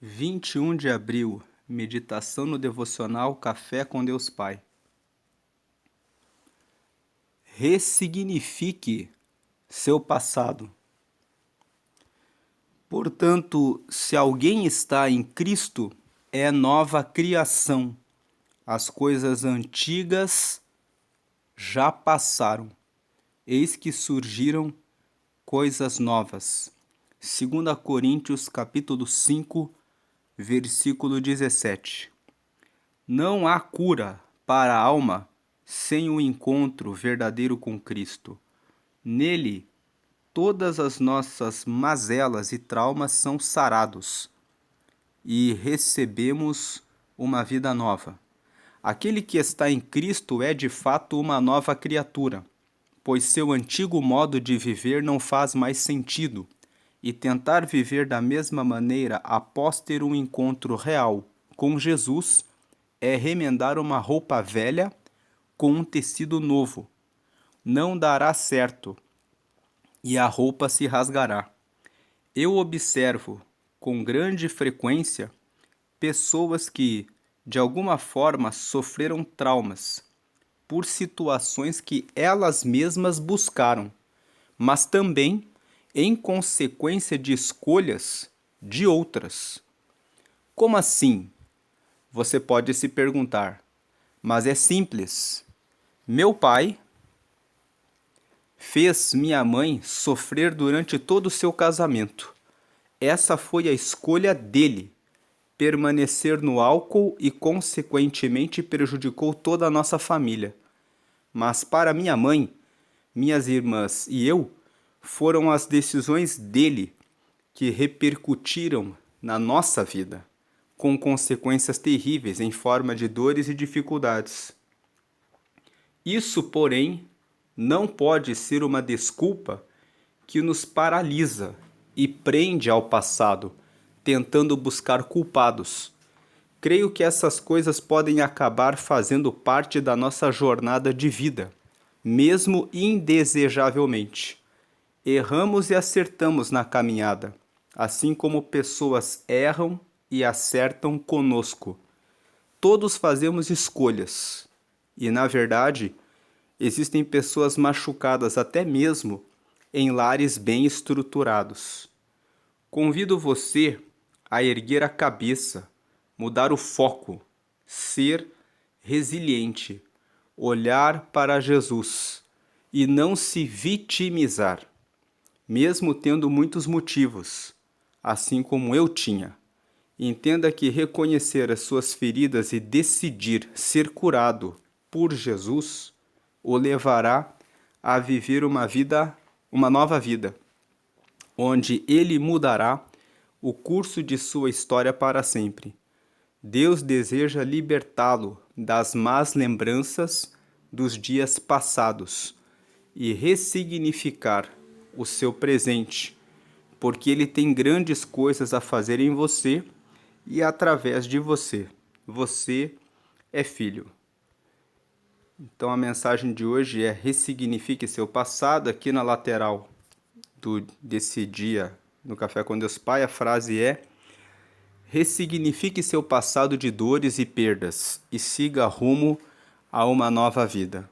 21 de abril, meditação no devocional Café com Deus Pai. Ressignifique seu passado. Portanto, se alguém está em Cristo, é nova criação. As coisas antigas já passaram. Eis que surgiram coisas novas. 2 Coríntios capítulo 5, versículo 17. Não há cura para a alma sem o encontro verdadeiro com Cristo. Nele, todas as nossas mazelas e traumas são sarados e recebemos uma vida nova. Aquele que está em Cristo é de fato uma nova criatura, pois seu antigo modo de viver não faz mais sentido, e tentar viver da mesma maneira após ter um encontro real com Jesus é remendar uma roupa velha com um tecido novo. Não dará certo e a roupa se rasgará. Eu observo com grande frequência pessoas que, de alguma forma, sofreram traumas por situações que elas mesmas buscaram, mas também em consequência de escolhas de outras. Como assim? Você pode se perguntar, mas é simples. Meu pai fez minha mãe sofrer durante todo o seu casamento. Essa foi a escolha dele. Permanecer no álcool e, consequentemente, prejudicou toda a nossa família. Mas para minha mãe, minhas irmãs e eu, foram as decisões dele que repercutiram na nossa vida, com consequências terríveis em forma de dores e dificuldades. Isso, porém, não pode ser uma desculpa que nos paralisa e prende ao passado, tentando buscar culpados. Creio que essas coisas podem acabar fazendo parte da nossa jornada de vida, mesmo indesejavelmente. Erramos e acertamos na caminhada, assim como pessoas erram e acertam conosco. Todos fazemos escolhas, e na verdade, existem pessoas machucadas até mesmo em lares bem estruturados. Convido você a erguer a cabeça, mudar o foco, ser resiliente, olhar para Jesus e não se vitimizar, mesmo tendo muitos motivos, assim como eu tinha. Entenda que reconhecer as suas feridas e decidir ser curado por Jesus o levará a viver uma nova vida, onde ele mudará o curso de sua história para sempre. Deus deseja libertá-lo das más lembranças dos dias passados e ressignificar o seu presente, porque ele tem grandes coisas a fazer em você e através de você. Você é filho. Então a mensagem de hoje é: ressignifique seu passado. Aqui na lateral desse dia no Café com Deus Pai, a frase é: ressignifique seu passado de dores e perdas e siga rumo a uma nova vida.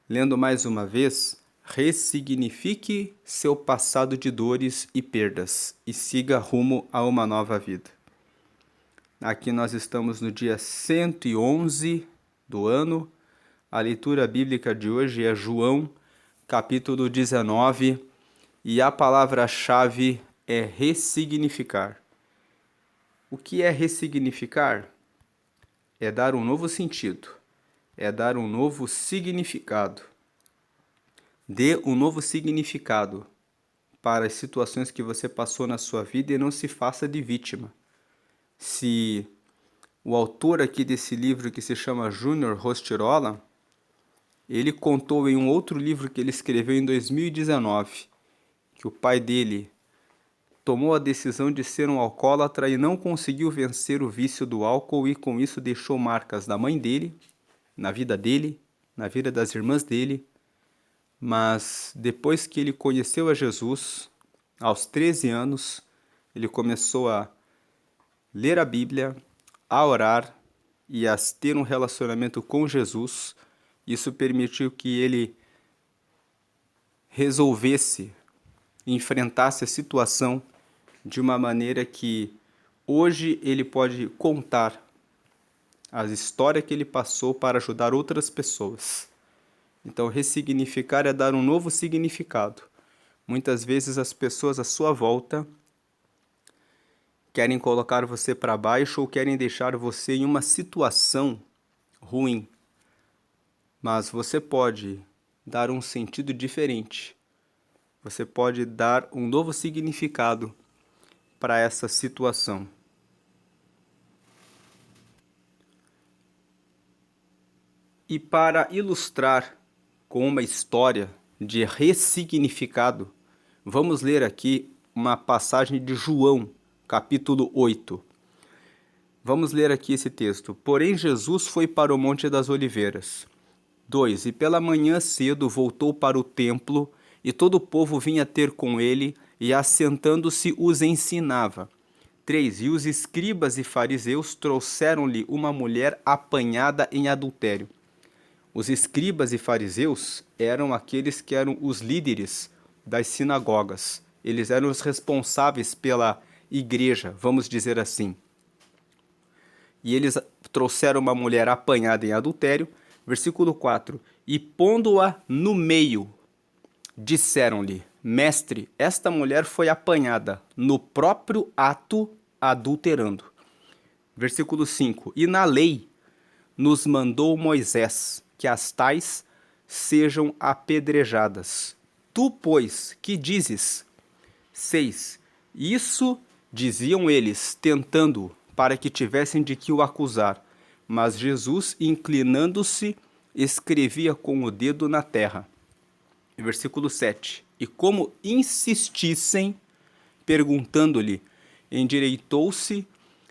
Lendo mais uma vez: ressignifique seu passado de dores e perdas e siga rumo a uma nova vida. Aqui nós estamos no dia 111 do ano. A leitura bíblica de hoje é João, capítulo 19, e a palavra-chave é ressignificar. O que é ressignificar? É dar um novo sentido, é dar um novo significado. Dê um novo significado para as situações que você passou na sua vida e não se faça de vítima. Se o autor aqui desse livro, que se chama Júnior Rostirola, ele contou em um outro livro que ele escreveu em 2019, que o pai dele tomou a decisão de ser um alcoólatra e não conseguiu vencer o vício do álcool, e com isso deixou marcas da mãe dele, na vida dele, na vida das irmãs dele. Mas depois que ele conheceu a Jesus, aos 13 anos, ele começou a ler a Bíblia, a orar e a ter um relacionamento com Jesus. Isso permitiu que ele resolvesse, enfrentasse a situação de uma maneira que hoje ele pode contar a história que ele passou para ajudar outras pessoas. Então, ressignificar é dar um novo significado. Muitas vezes as pessoas à sua volta querem colocar você para baixo ou querem deixar você em uma situação ruim. Mas você pode dar um sentido diferente. Você pode dar um novo significado para essa situação. E para ilustrar com uma história de ressignificado, vamos ler aqui uma passagem de João, capítulo 8. Vamos ler aqui esse texto. Porém, Jesus foi para o Monte das Oliveiras. 2. E pela manhã cedo voltou para o templo, e todo o povo vinha ter com ele, e assentando-se os ensinava. 3. E os escribas e fariseus trouxeram-lhe uma mulher apanhada em adultério. Os escribas e fariseus eram aqueles que eram os líderes das sinagogas. Eles eram os responsáveis pela igreja, vamos dizer assim. E eles trouxeram uma mulher apanhada em adultério. Versículo 4. E pondo-a no meio, disseram-lhe: Mestre, esta mulher foi apanhada no próprio ato adulterando. Versículo 5. E na lei nos mandou Moisés que as tais sejam apedrejadas. Tu, pois, que dizes? 6. Isso diziam eles, tentando, para que tivessem de que o acusar. Mas Jesus, inclinando-se, escrevia com o dedo na terra. Versículo 7. E como insistissem, perguntando-lhe, endireitou-se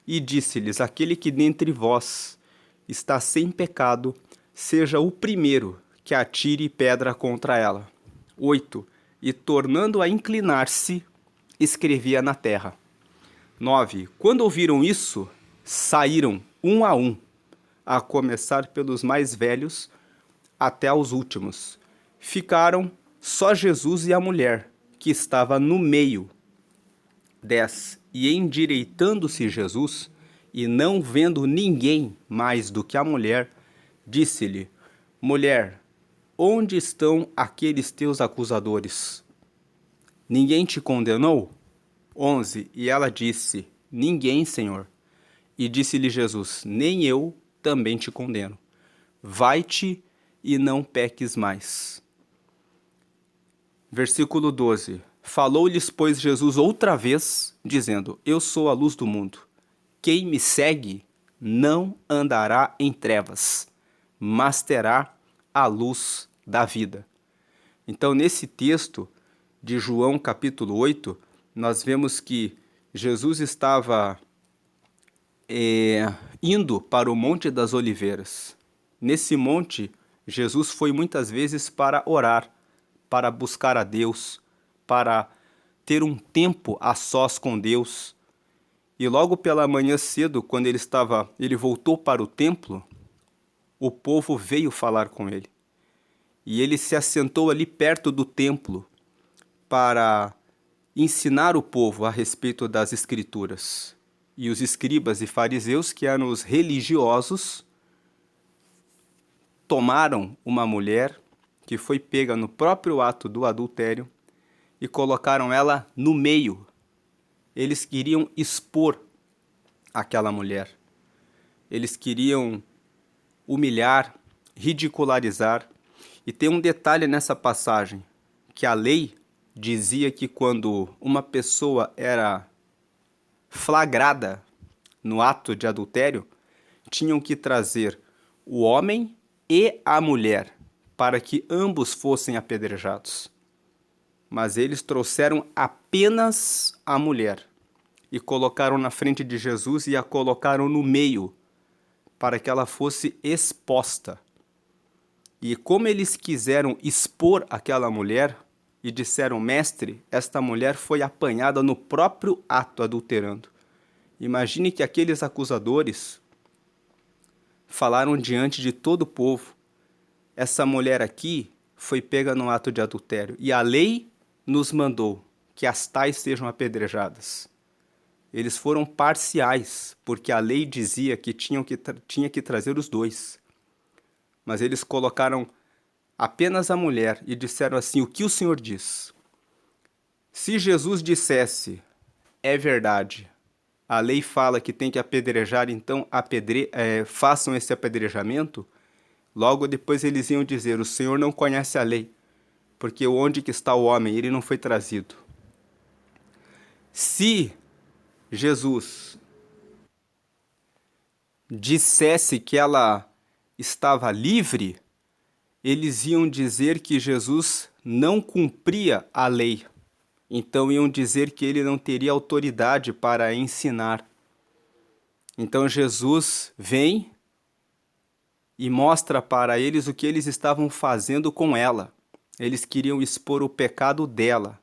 e disse-lhes: Aquele que dentre vós está sem pecado, seja o primeiro que atire pedra contra ela. 8. E tornando a inclinar-se, escrevia na terra. 9. Quando ouviram isso, saíram um, a começar pelos mais velhos até aos últimos. Ficaram só Jesus e a mulher, que estava no meio. 10. E endireitando-se Jesus, e não vendo ninguém mais do que a mulher, disse-lhe: Mulher, onde estão aqueles teus acusadores? Ninguém te condenou? 11. E ela disse: Ninguém, Senhor. E disse-lhe Jesus: Nem eu também te condeno. Vai-te e não peques mais. Versículo 12. Falou-lhes, pois, Jesus outra vez, dizendo: Eu sou a luz do mundo. Quem me segue não andará em trevas, mas terá a luz da vida. Então, nesse texto de João capítulo 8, nós vemos que Jesus estava indo para o Monte das Oliveiras. Nesse monte, Jesus foi muitas vezes para orar, para buscar a Deus, para ter um tempo a sós com Deus. E logo pela manhã cedo, quando ele voltou para o templo, o povo veio falar com ele. E ele se assentou ali perto do templo para ensinar o povo a respeito das Escrituras. E os escribas e fariseus, que eram os religiosos, tomaram uma mulher que foi pega no próprio ato do adultério e colocaram ela no meio. Eles queriam expor aquela mulher. Eles queriam humilhar, ridicularizar. E tem um detalhe nessa passagem, que a lei dizia que quando uma pessoa era flagrada no ato de adultério, tinham que trazer o homem e a mulher para que ambos fossem apedrejados. Mas eles trouxeram apenas a mulher e colocaram na frente de Jesus e a colocaram no meio para que ela fosse exposta. E como eles quiseram expor aquela mulher e disseram: Mestre, esta mulher foi apanhada no próprio ato adulterando. Imagine que aqueles acusadores falaram diante de todo o povo: essa mulher aqui foi pega no ato de adultério, e a lei nos mandou que as tais sejam apedrejadas. Eles foram parciais, porque a lei dizia que tinha que trazer os dois. Mas eles colocaram apenas a mulher e disseram assim: o que o Senhor diz? Se Jesus dissesse, é verdade, a lei fala que tem que apedrejar, então façam esse apedrejamento. Logo depois eles iam dizer: o Senhor não conhece a lei, porque onde que está o homem? Ele não foi trazido. Se Jesus dissesse que ela estava livre, eles iam dizer que Jesus não cumpria a lei. Então iam dizer que ele não teria autoridade para ensinar. Então Jesus vem e mostra para eles o que eles estavam fazendo com ela. Eles queriam expor o pecado dela.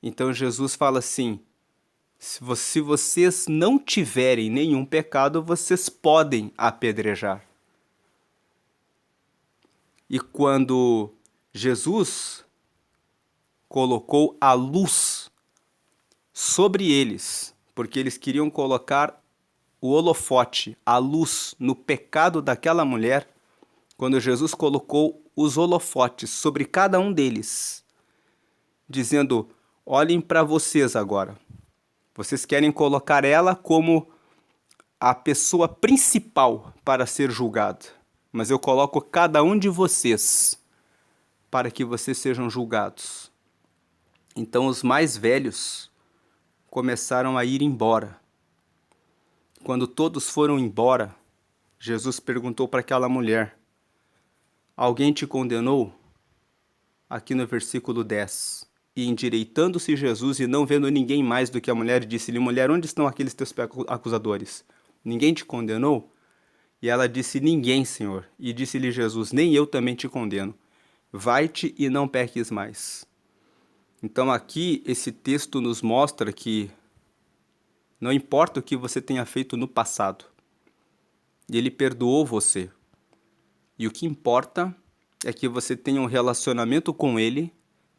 Então Jesus fala assim: se vocês não tiverem nenhum pecado, vocês podem apedrejar. E quando Jesus colocou a luz sobre eles, porque eles queriam colocar o holofote, a luz no pecado daquela mulher, quando Jesus colocou os holofotes sobre cada um deles, dizendo: olhem para vocês agora. Vocês querem colocar ela como a pessoa principal para ser julgada, mas eu coloco cada um de vocês para que vocês sejam julgados. Então os mais velhos começaram a ir embora. Quando todos foram embora, Jesus perguntou para aquela mulher: alguém te condenou? Aqui no versículo 10. E endireitando-se Jesus e não vendo ninguém mais do que a mulher, disse-lhe: mulher, onde estão aqueles teus acusadores? Ninguém te condenou? E ela disse: ninguém, Senhor. E disse-lhe Jesus: nem eu também te condeno. Vai-te e não peques mais. Então aqui esse texto nos mostra que não importa o que você tenha feito no passado, ele perdoou você. E o que importa é que você tenha um relacionamento com ele,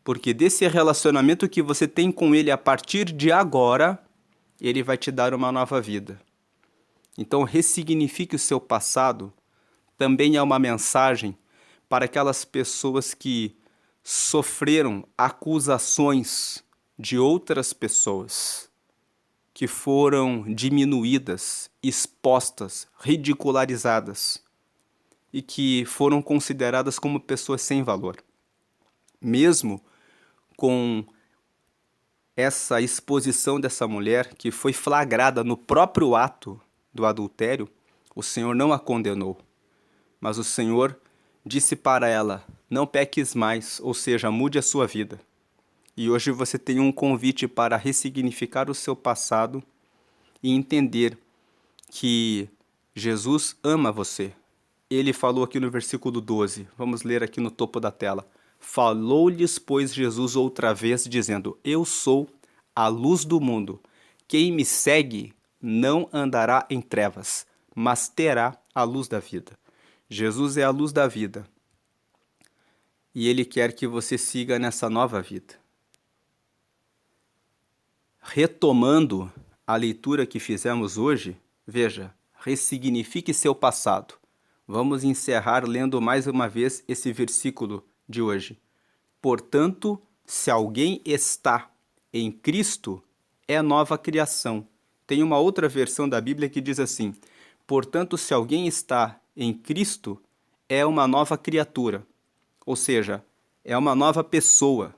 porque desse relacionamento que você tem com ele a partir de agora, ele vai te dar uma nova vida. Então ressignifique o seu passado também é uma mensagem para aquelas pessoas que sofreram acusações de outras pessoas, que foram diminuídas, expostas, ridicularizadas e que foram consideradas como pessoas sem valor. Mesmo com essa exposição dessa mulher, que foi flagrada no próprio ato do adultério, o Senhor não a condenou, mas o Senhor disse para ela: não peques mais, ou seja, mude a sua vida. E hoje você tem um convite para ressignificar o seu passado e entender que Jesus ama você. Ele falou aqui no versículo 12, vamos ler aqui no topo da tela. Falou-lhes, pois, Jesus outra vez, dizendo: eu sou a luz do mundo. Quem me segue não andará em trevas, mas terá a luz da vida. Jesus é a luz da vida. E Ele quer que você siga nessa nova vida. Retomando a leitura que fizemos hoje, veja, ressignifique seu passado. Vamos encerrar lendo mais uma vez esse versículo de hoje. Portanto, se alguém está em Cristo, é nova criação. Tem uma outra versão da Bíblia que diz assim: portanto, se alguém está em Cristo, é uma nova criatura. Ou seja, é uma nova pessoa.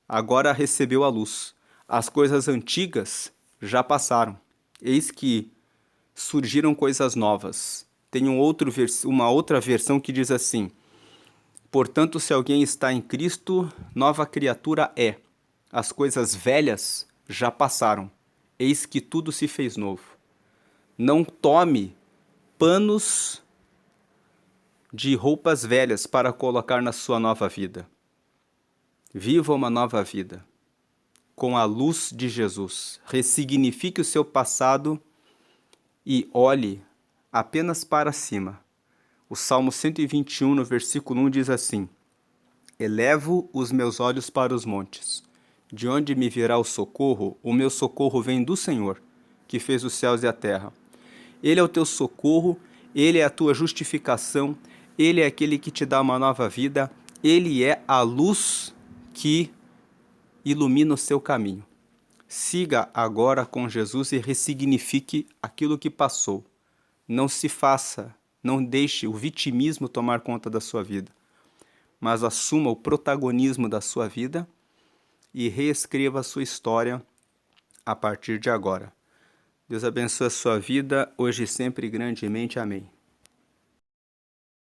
Agora recebeu a luz. As coisas antigas já passaram. Eis que surgiram coisas novas. Tem uma outra versão que diz assim: portanto, se alguém está em Cristo, nova criatura é. As coisas velhas já passaram. Eis que tudo se fez novo. Não tome panos de roupas velhas para colocar na sua nova vida. Viva uma nova vida. com a luz de Jesus. Ressignifique o seu passado e olhe apenas para cima. O Salmo 121, no versículo 1, diz assim: Elevo os meus olhos para os montes. De onde me virá o socorro? O meu socorro vem do Senhor, que fez os céus e a terra. Ele é o teu socorro, Ele é a tua justificação, Ele é aquele que te dá uma nova vida, Ele é a luz que ilumina o seu caminho. Siga agora com Jesus e ressignifique aquilo que passou. Não deixe o vitimismo tomar conta da sua vida, mas assuma o protagonismo da sua vida e reescreva a sua história a partir de agora. Deus abençoe a sua vida, hoje e sempre grandemente. Amém.